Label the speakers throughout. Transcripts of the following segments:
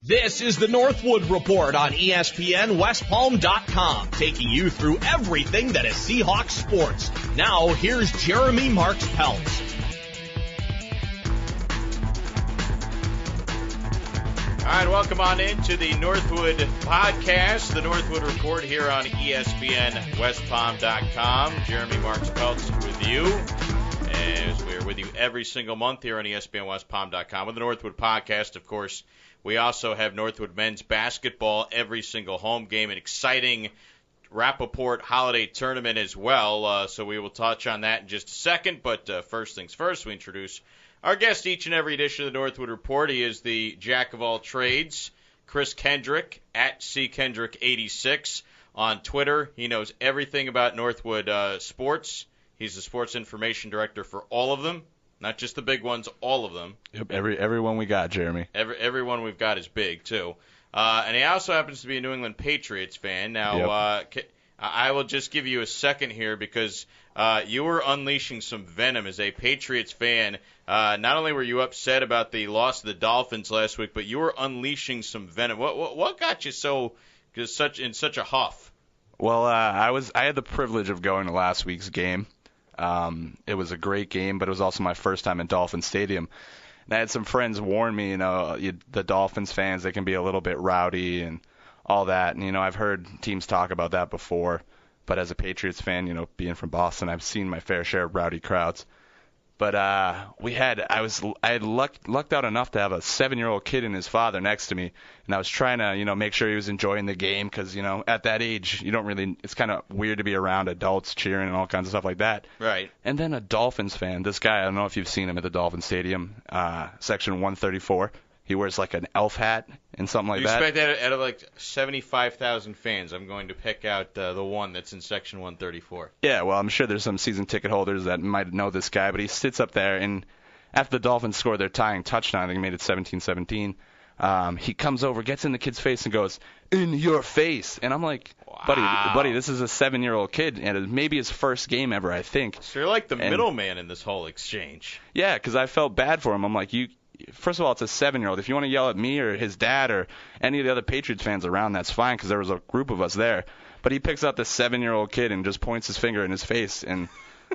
Speaker 1: This is the Northwood Report on ESPN WestPalm.com, taking you through everything that is Seahawks sports. Now, here's Jeremy Marks-Peltz.
Speaker 2: All right, welcome on into the Northwood podcast, the Northwood Report here on ESPN WestPalm.com. Jeremy Marks-Peltz with you, as we're with you every single month here on ESPN WestPalm.com with the Northwood podcast, of course. We also have Northwood men's basketball every single home game, an exciting Rappaport holiday tournament as well. So we will touch on that in just a second. But first things first, we introduce our guest each and every edition of the Northwood Report. He is the jack of all trades, Chris Kendrick, at @CKendrick86 on Twitter. He knows everything about Northwood sports. He's the sports information director for all of them. Not just the big ones, all of them.
Speaker 3: Yep, every one we got, Jeremy.
Speaker 2: Every one we've got is big, too. And he also happens to be a New England Patriots fan. Now, I will just give you a second here because you were unleashing some venom as a Patriots fan. Not only were you upset about the loss of the Dolphins last week, but you were unleashing some venom. What got you in such a huff?
Speaker 3: Well, I had the privilege of going to last week's game. It was a great game, but it was also my first time in Dolphins Stadium. And I had some friends warn me, the Dolphins fans, they can be a little bit rowdy and all that. And, I've heard teams talk about that before. But as a Patriots fan, being from Boston, I've seen my fair share of rowdy crowds. But I had lucked out enough to have a 7-year-old kid and his father next to me, and I was trying to make sure he was enjoying the game because at that age it's kind of weird to be around adults cheering and all kinds of stuff like that.
Speaker 2: Right.
Speaker 3: And then a Dolphins fan, this guy, I don't know if you've seen him at the Dolphins Stadium, section 134. He wears like an elf hat and something like that.
Speaker 2: You expect that out of like 75,000 fans, I'm going to pick out the one that's in section 134.
Speaker 3: Yeah, well, I'm sure there's some season ticket holders that might know this guy, but he sits up there, and after the Dolphins score their tying touchdown, I think he made it 17-17, he comes over, gets in the kid's face, and goes, "In your face." And I'm like,
Speaker 2: wow.
Speaker 3: buddy, this is a 7-year-old kid, and it's maybe his first game ever, I think.
Speaker 2: So you're like the middleman in this whole exchange.
Speaker 3: Yeah, because I felt bad for him. I'm like, first of all, it's a 7-year-old. If you want to yell at me or his dad or any of the other Patriots fans around, that's fine because there was a group of us there. But he picks out the 7-year-old kid and just points his finger in his face. And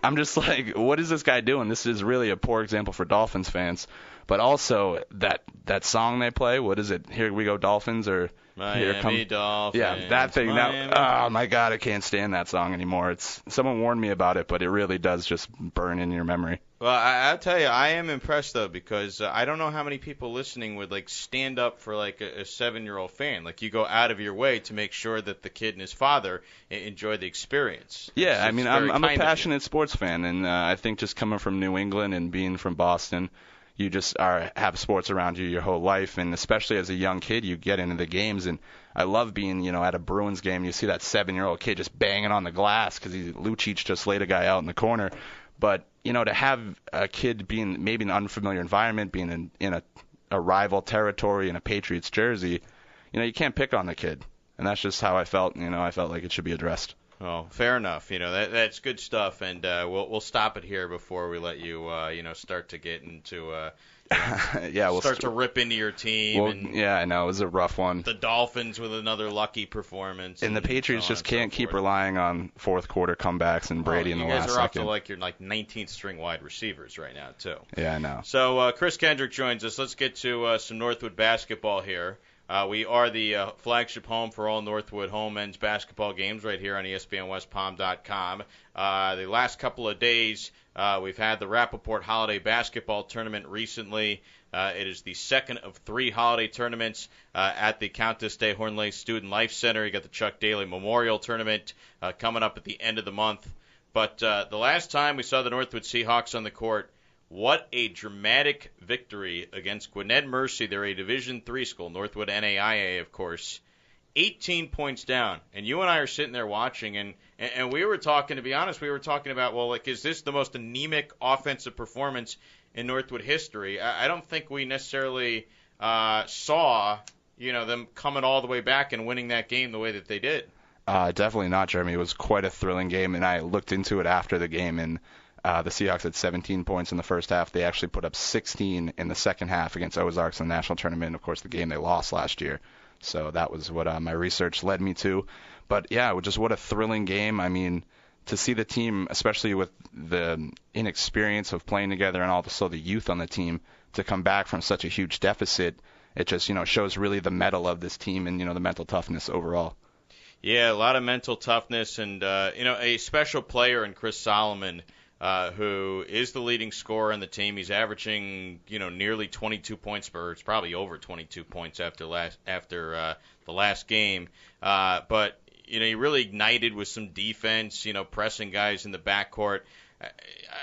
Speaker 3: I'm just like, what is this guy doing? This is really a poor example for Dolphins fans. But also, that song they play, what is it? Here We Go Dolphins or
Speaker 2: Miami Dolphins.
Speaker 3: Yeah, that thing. Oh, my God, I can't stand that song anymore. Someone warned me about it, but it really does just burn in your memory.
Speaker 2: Well, I'll tell you, I am impressed, though, because I don't know how many people listening would, stand up for, a 7-year-old fan. You go out of your way to make sure that the kid and his father enjoy the experience.
Speaker 3: Yeah, I'm a passionate sports fan, and I think just coming from New England and being from Boston, you just have sports around you your whole life, and especially as a young kid, you get into the games. And I love being, at a Bruins game. You see that 7-year-old kid just banging on the glass because Lucic just laid a guy out in the corner. But, to have a kid being maybe in an unfamiliar environment, being in a rival territory in a Patriots jersey, you can't pick on the kid. And that's just how I felt. I felt like it should be addressed.
Speaker 2: Oh, fair enough. That's good stuff, and we'll stop it here before we let you, start to get into, start to rip into your team.
Speaker 3: Well, yeah, I know it was a rough one.
Speaker 2: The Dolphins with another lucky performance,
Speaker 3: and the Patriots just can't keep relying on fourth quarter comebacks and Brady in the last second.
Speaker 2: You guys are off to your 19th string wide receivers right now too.
Speaker 3: Yeah, I know.
Speaker 2: So Chris Kendrick joins us. Let's get to some Northwood basketball here. We are the flagship home for all Northwood home men's basketball games right here on ESPNWestPalm.com. The last couple of days, we've had the Rappaport Holiday Basketball Tournament recently. It is the second of 3 holiday tournaments at the Countess de Hornley Student Life Center. You got the Chuck Daly Memorial Tournament coming up at the end of the month. But the last time we saw the Northwood Seahawks on the court, what a dramatic victory against Gwinnett Mercy. They're a Division III school, Northwood NAIA, of course. 18 points down. And you and I are sitting there watching, and we were talking, to be honest, about, is this the most anemic offensive performance in Northwood history? I don't think we necessarily saw, them coming all the way back and winning that game the way that they did.
Speaker 3: Definitely not, Jeremy. It was quite a thrilling game, and I looked into it after the game, and The Seahawks had 17 points in the first half. They actually put up 16 in the second half against Ozarks in the national tournament. Of course, the game they lost last year. So that was what my research led me to. But yeah, just what a thrilling game. I mean, to see the team, especially with the inexperience of playing together and also the youth on the team, to come back from such a huge deficit, it just, shows really the mettle of this team and, the mental toughness overall.
Speaker 2: Yeah, a lot of mental toughness and, a special player in Chris Solomon, who is the leading scorer on the team. He's averaging, nearly 22 points per. It's probably over 22 points after the last game. But he really ignited with some defense, pressing guys in the backcourt.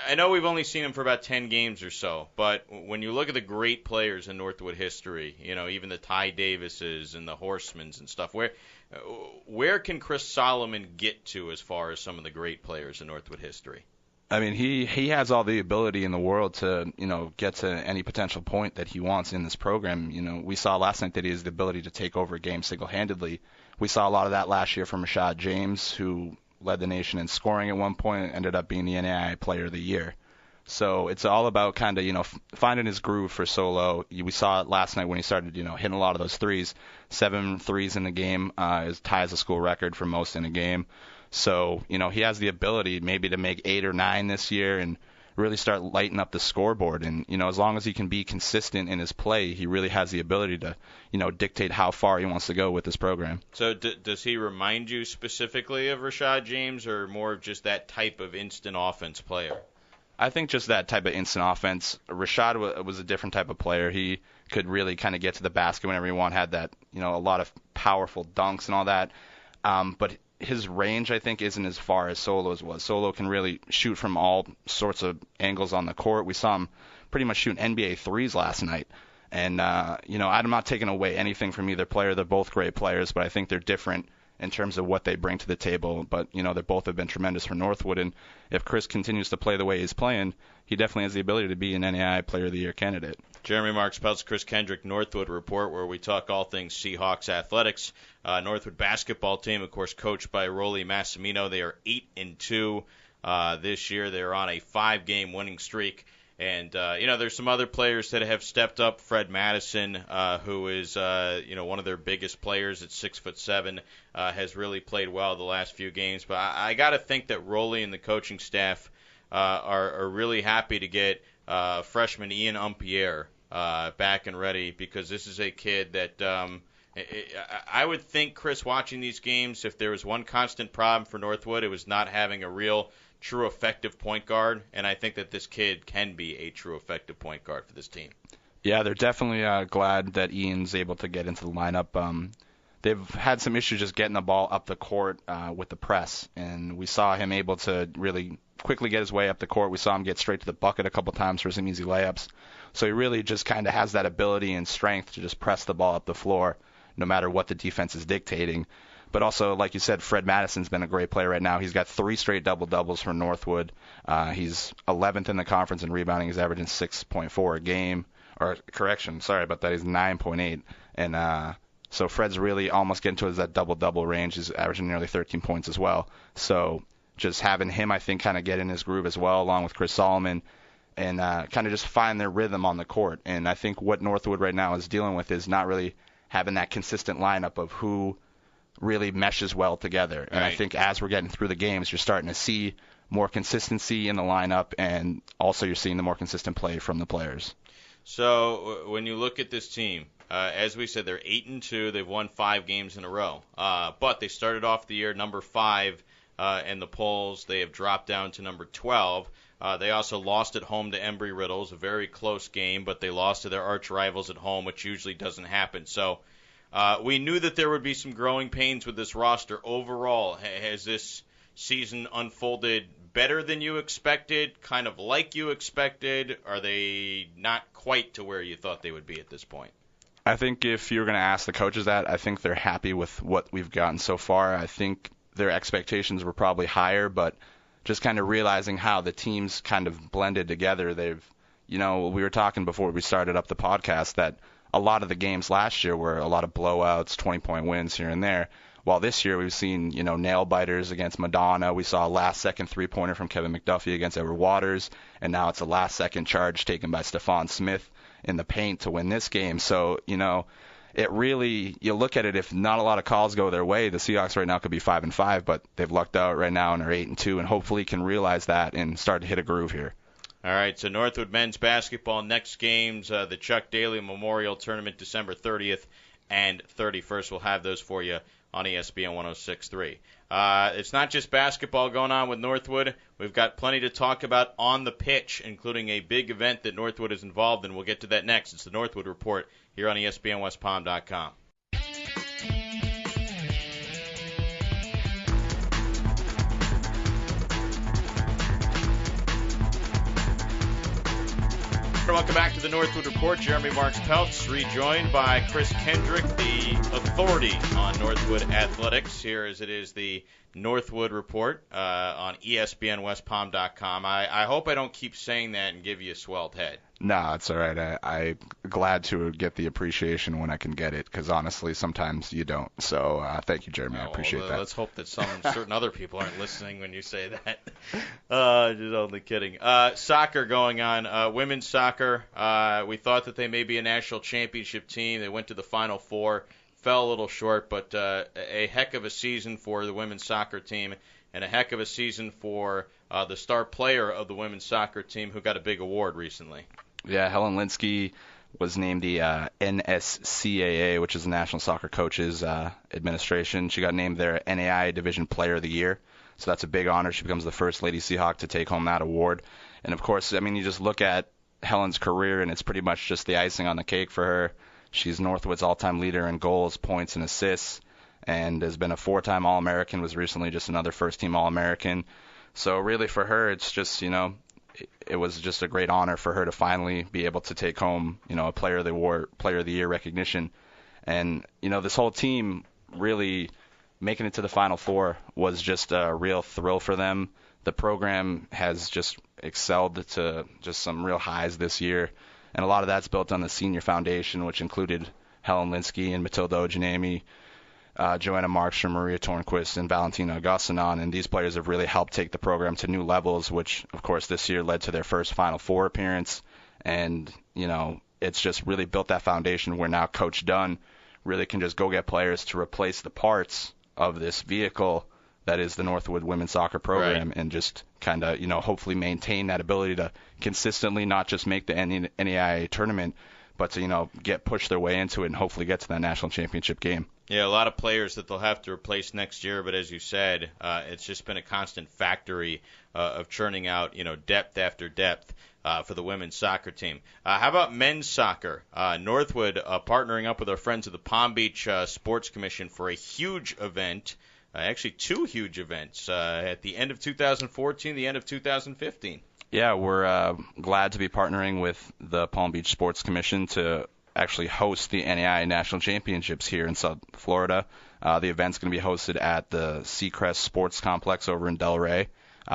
Speaker 2: I know we've only seen him for about 10 games or so, but when you look at the great players in Northwood history, even the Ty Davises and the Horsemans and stuff, where can Chris Solomon get to as far as some of the great players in Northwood history?
Speaker 3: I mean, he has all the ability in the world to, get to any potential point that he wants in this program. We saw last night that he has the ability to take over a game single-handedly. We saw a lot of that last year from Rashad James, who led the nation in scoring at one point and ended up being the NAIA Player of the Year. So it's all about kind of, finding his groove for Solo. We saw it last night when he started, hitting a lot of those threes. 7 threes in the game ties the school record for most in a game. So, he has the ability maybe to make 8 or 9 this year and really start lighting up the scoreboard. And, as long as he can be consistent in his play, he really has the ability to, dictate how far he wants to go with this program.
Speaker 2: So does he remind you specifically of Rashad James or more of just that type of instant offense player?
Speaker 3: I think just that type of instant offense. Rashad was a different type of player. He could really kind of get to the basket whenever he wanted, had that, a lot of powerful dunks and all that. But his range, I think, isn't as far as Solo's was. Solo can really shoot from all sorts of angles on the court. We saw him pretty much shoot NBA threes last night. And, I'm not taking away anything from either player. They're both great players, but I think they're different in terms of what they bring to the table. But, they both have been tremendous for Northwood. And if Chris continues to play the way he's playing, he definitely has the ability to be an NAIA Player of the Year candidate.
Speaker 2: Jeremy Marks-Peltz, Chris Kendrick, Northwood Report, where we talk all things Seahawks athletics. Northwood basketball team, of course, coached by Rolly Massimino. They are 8-2 this year. They're on a 5-game winning streak. And, there's some other players that have stepped up. Fred Madison, who is, one of their biggest players at 6'7", has really played well the last few games. But I got to think that Rolly and the coaching staff are really happy to get freshman Ian Umpierre back and ready, because this is a kid that I would think, Chris, watching these games, if there was one constant problem for Northwood, it was not having a real true effective point guard, and I think that this kid can be a true effective point guard for this team.
Speaker 3: Yeah, they're definitely glad that Ian's able to get into the lineup. They've had some issues just getting the ball up the court with the press, and we saw him able to really quickly get his way up the court. We saw him get straight to the bucket a couple times for some easy layups. So he really just kind of has that ability and strength to just press the ball up the floor no matter what the defense is dictating. But also, like you said, Fred Madison's been a great player right now. He's got 3 straight double-doubles for Northwood. He's 11th in the conference in rebounding. He's averaging 6.4 a game. Or, correction, sorry about that. He's 9.8. And so Fred's really almost getting to that double-double range. He's averaging nearly 13 points as well. So just having him, I think, kind of get in his groove as well, along with Chris Solomon, and kind of just find their rhythm on the court. And I think what Northwood right now is dealing with is not really having that consistent lineup of who really meshes well together. And
Speaker 2: right.
Speaker 3: I think as we're getting through the games, you're starting to see more consistency in the lineup, and also you're seeing the more consistent play from the players.
Speaker 2: So when you look at this team, as we said, they're 8-2. They've won 5 games in a row. But they started off the year number 5 in the polls. They have dropped down to number 12. They also lost at home to Embry-Riddle, a very close game, but they lost to their arch rivals at home, which usually doesn't happen. So we knew that there would be some growing pains with this roster. Overall, has this season unfolded better than you expected, kind of like you expected? Are they not quite to where you thought they would be at this point?
Speaker 3: I think if you're going to ask the coaches that, I think they're happy with what we've gotten so far. I think their expectations were probably higher, but just kind of realizing how the teams kind of blended together, we were talking before we started up the podcast that a lot of the games last year were a lot of blowouts, 20-point wins here and there. while this year we've seen, nail biters against Madonna. We saw a last-second three-pointer from Kevin McDuffie against Edward Waters, and now it's a last-second charge taken by Stephon Smith in the paint to win this game. So, it really, you look at it, if not a lot of calls go their way, the Seahawks right now could be 5-5, but they've lucked out right now and are 8-2, and hopefully can realize that and start to hit a groove here.
Speaker 2: All right, so Northwood men's basketball next games, the Chuck Daly Memorial Tournament, December 30th and 31st. We'll have those for you on ESPN 106.3. It's not just basketball going on with Northwood. We've got plenty to talk about on the pitch, including a big event that Northwood is involved in. We'll get to that next. It's the Northwood Report here on ESPNWestPalm.com. Welcome back to the Northwood Report. Jeremy Marks-Peltz, rejoined by Chris Kendrick, the authority on Northwood athletics, here as it is the Northwood Report on ESPNWestPalm.com. I hope I don't keep saying that and give you a swelled head.
Speaker 3: No, it's all right. I'm glad to get the appreciation when I can get it, because honestly, sometimes you don't. So thank you, Jeremy. I appreciate that.
Speaker 2: Let's hope that some certain other people aren't listening when you say that. Just only kidding. Soccer going on. Women's soccer. We thought that they may be a national championship team. They went to the Final Four. Fell a little short, but a heck of a season for the women's soccer team, and a heck of a season for the star player of the women's soccer team who got a big award recently.
Speaker 3: Yeah, Helen Linsky was named the NSCAA, which is the National Soccer Coaches Administration. She got named their NAIA Division Player of the Year, so that's a big honor. She becomes the first Lady Seahawk to take home that award. And, of course, you just look at Helen's career, and it's pretty much just the icing on the cake for her. She's Northwood's all-time leader in goals, points, and assists, and has been a 4-time All-American, was recently just another first-team All-American. So really for her, it's just, it was just a great honor for her to finally be able to take home, a Player of the Year recognition. And, this whole team really making it to the Final Four was just a real thrill for them. The program has just excelled to just some real highs this year. And a lot of that's built on the senior foundation, which included Helen Linsky and Matilda Ojinami, Joanna Markstrom, Maria Tornquist, and Valentina Augustinon. And these players have really helped take the program to new levels, which, of course, this year led to their first Final Four appearance. And, it's just really built that foundation where now Coach Dunn really can just go get players to replace the parts of this vehicle that is the Northwood women's soccer program, right, and just kind of, hopefully maintain that ability to consistently not just make the NAIA tournament, but to, push their way into it and hopefully get to that national championship game.
Speaker 2: Yeah, a lot of players that they'll have to replace next year, but as you said, it's just been a constant factory of churning out, depth after depth for the women's soccer team. How about men's soccer? Northwood partnering up with our friends at the Palm Beach Sports Commission for a huge event. Actually, two huge events at the end of 2014, the end of 2015.
Speaker 3: Yeah, we're glad to be partnering with the Palm Beach Sports Commission to actually host the NAIA National Championships here in South Florida. The event's going to be hosted at the Seacrest Sports Complex over in Delray.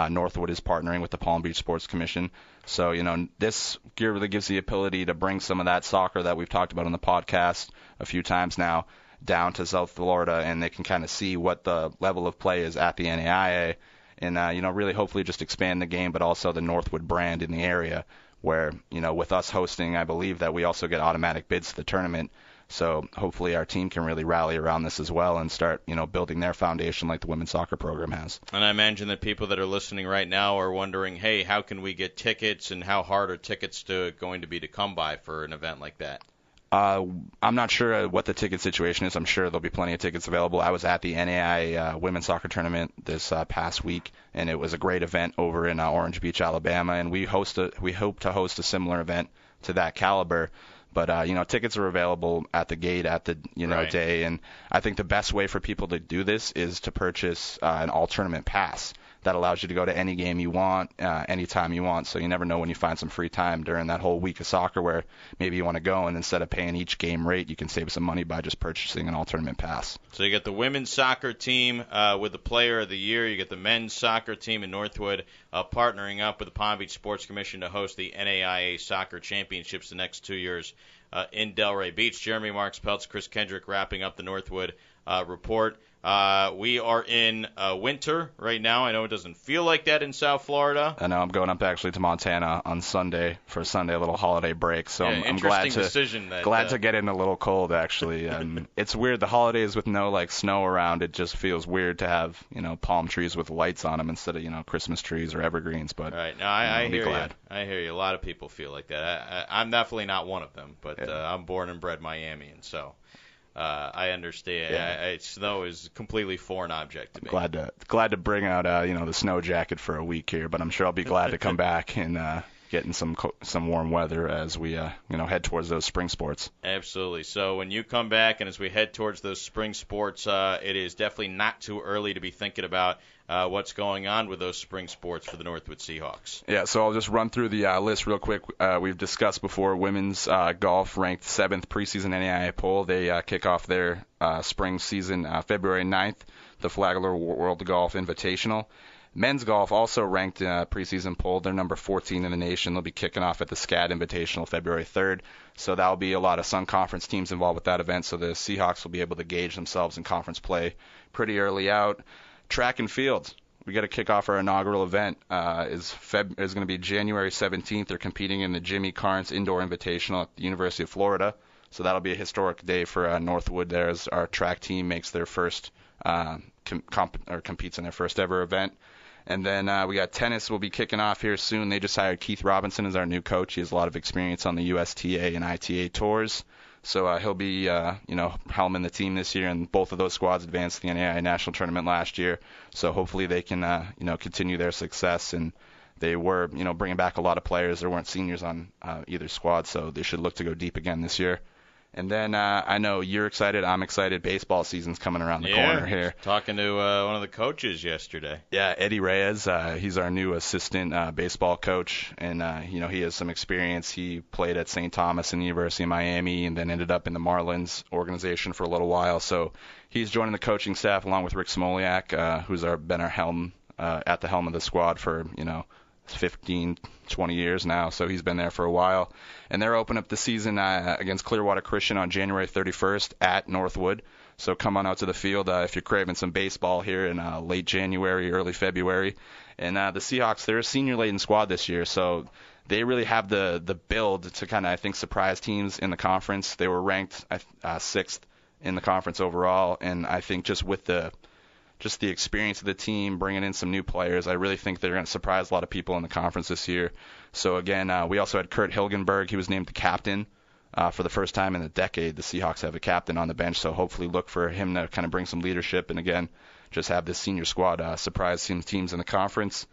Speaker 3: Northwood is partnering with the Palm Beach Sports Commission. So, this really gives the ability to bring some of that soccer that we've talked about on the podcast a few times now down to South Florida, and they can kind of see what the level of play is at the NAIA, and really hopefully just expand the game, but also the Northwood brand in the area, where with us hosting, I believe that we also get automatic bids to the tournament. So hopefully our team can really rally around this as well and start building their foundation like the women's soccer program has.
Speaker 2: And I imagine that people that are listening right now are wondering, hey, how can we get tickets, and how hard are tickets going to be to come by for an event like that?
Speaker 3: I'm not sure what the ticket situation is. I'm sure there'll be plenty of tickets available. I was at the NAIA women's soccer tournament this past week, and it was a great event over in Orange Beach, Alabama, and we hope to host a similar event to that caliber. But, tickets are available at the gate at the,
Speaker 2: right,
Speaker 3: day, and I think the best way for people to do this is to purchase an all-tournament pass. That allows you to go to any game you want, anytime you want. So you never know when you find some free time during that whole week of soccer where maybe you want to go, and instead of paying each game rate, you can save some money by just purchasing an all-tournament pass.
Speaker 2: So you get the women's soccer team with the Player of the Year. You get the men's soccer team in Northwood partnering up with the Palm Beach Sports Commission to host the NAIA Soccer Championships the next 2 years in Delray Beach. Jeremy Marks-Peltz, Chris Kendrick wrapping up the Northwood report. We are in winter right now. I know it doesn't feel like that in South Florida.
Speaker 3: I know. I'm going up actually to Montana on Sunday for a Sunday little holiday break. So
Speaker 2: Yeah,
Speaker 3: I'm glad
Speaker 2: to
Speaker 3: get in a little cold actually. It's weird. The holidays with no snow around. It just feels weird to have palm trees with lights on them instead of Christmas trees or evergreens. But
Speaker 2: right. No, I hear you. I hear you. A lot of people feel like that. I'm definitely not one of them. But I'm born and bred Miamian, so. I understand.
Speaker 3: Yeah.
Speaker 2: Snow is a completely foreign object to me.
Speaker 3: Glad to bring out the snow jacket for a week here, but I'm sure I'll be glad to come back and get in some warm weather as we head towards those spring sports.
Speaker 2: Absolutely. So when you come back and as we head towards those spring sports, it is definitely not too early to be thinking about what's going on with those spring sports for the Northwood Seahawks.
Speaker 3: Yeah, so I'll just run through the list real quick. We've discussed before women's golf ranked 7th preseason NAIA poll. They kick off their spring season February 9th, the Flagler World Golf Invitational. Men's golf also ranked preseason poll. They're number 14 in the nation. They'll be kicking off at the SCAD Invitational February 3rd. So that'll be a lot of Sun Conference teams involved with that event. So the Seahawks will be able to gauge themselves in conference play pretty early out. Track and field. We got to kick off our inaugural event. Is going to be January 17th. They're competing in the Jimmy Carnes Indoor Invitational at the University of Florida. So that'll be a historic day for Northwood there as our track team makes their first competes in their first ever event. And then we got tennis. We'll be kicking off here soon. They just hired Keith Robinson as our new coach. He has a lot of experience on the USTA and ITA tours. So he'll be, helming the team this year, and both of those squads advanced to the NAIA National Tournament last year. So hopefully they can, continue their success. And they were, bringing back a lot of players. There weren't seniors on either squad, so they should look to go deep again this year. And then I know you're excited. I'm excited. Baseball season's coming around the corner here.
Speaker 2: Talking to one of the coaches yesterday.
Speaker 3: Yeah, Eddie Reyes. He's our new assistant baseball coach, and he has some experience. He played at St. Thomas and the University of Miami, and then ended up in the Marlins organization for a little while. So he's joining the coaching staff along with Rick Smoliak, who's been our at the helm of the squad for 15, 20 years now, so he's been there for a while. And they're opening up the season against Clearwater Christian on January 31st at Northwood. So come on out to the field if you're craving some baseball here in late January, early February. And the Seahawks, they're a senior-laden squad this year, so they really have the build to kind of, I think, surprise teams in the conference. They were ranked 6th in the conference overall, and I think just with the experience of the team, bringing in some new players, I really think they're going to surprise a lot of people in the conference this year. So, again, we also had Kurt Hilgenberg. He was named the captain for the first time in a decade. The Seahawks have a captain on the bench, so hopefully look for him to kind of bring some leadership and, again, just have this senior squad surprise some teams in the conference.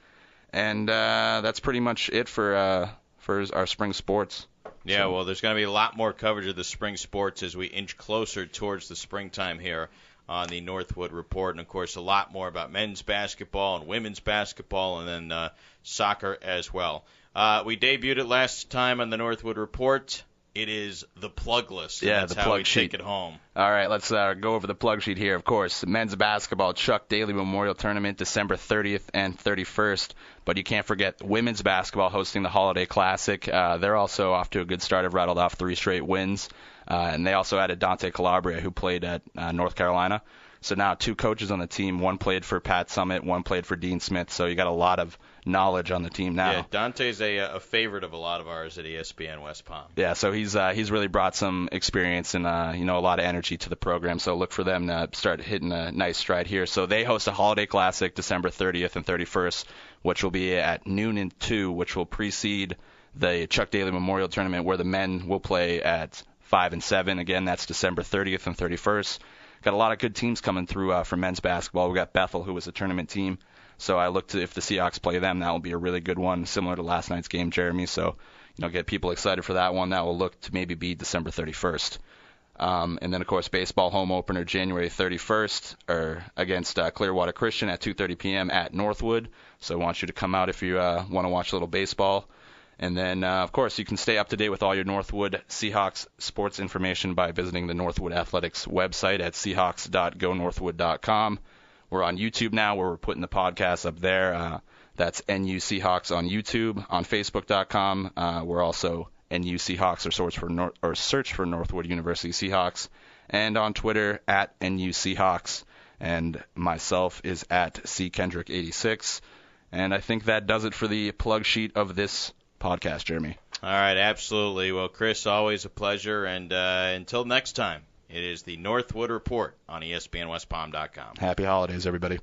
Speaker 3: And that's pretty much it for our spring sports.
Speaker 2: Yeah, well, there's going to be a lot more coverage of the spring sports as we inch closer towards the springtime here on the Northwood Report, and of course a lot more about men's basketball and women's basketball, and then soccer as well. We debuted it last time on the Northwood Report. It is the plug list.
Speaker 3: Yeah,
Speaker 2: that's
Speaker 3: the
Speaker 2: how
Speaker 3: plug
Speaker 2: we
Speaker 3: sheet.
Speaker 2: Take it home.
Speaker 3: All right, let's go over the plug sheet here. Of course, men's basketball, Chuck Daly Memorial Tournament, December 30th and 31st. But you can't forget women's basketball hosting the Holiday Classic. They're also off to a good start. Have rattled off 3 straight wins. And they also added Dante Calabria, who played at North Carolina. So now 2 coaches on the team. One played for Pat Summitt, one played for Dean Smith. So you got a lot of knowledge on the team now.
Speaker 2: Yeah, Dante's a favorite of a lot of ours at ESPN West Palm.
Speaker 3: Yeah, so he's really brought some experience and a lot of energy to the program. So look for them to start hitting a nice stride here. So they host a Holiday Classic December 30th and 31st, which will be at noon and 2, which will precede the Chuck Daly Memorial Tournament, where the men will play at 5 and 7. Again, that's December 30th and 31st. Got a lot of good teams coming through for men's basketball. We got Bethel, who was a tournament team. So I look to, if the Seahawks play them, that will be a really good one, similar to last night's game, Jeremy. So, get people excited for that one. That will look to maybe be December 31st. And then, of course, baseball home opener January 31st against Clearwater Christian at 2:30 p.m. at Northwood. So I want you to come out if you want to watch a little baseball. And then, of course, you can stay up to date with all your Northwood Seahawks sports information by visiting the Northwood Athletics website at seahawks.gonorthwood.com. We're on YouTube now, where we're putting the podcast up there. That's NU Seahawks on YouTube. On Facebook.com, we're also NU Seahawks, or search for Northwood University Seahawks. And on Twitter, at NU Seahawks. and myself is at ckendrick86. And I think that does it for the plug sheet of this podcast, Jeremy.
Speaker 2: All right, absolutely. Well, Chris, always a pleasure. And until next time, it is the Northwood Report on ESPNWestPalm.com.
Speaker 3: Happy holidays, everybody.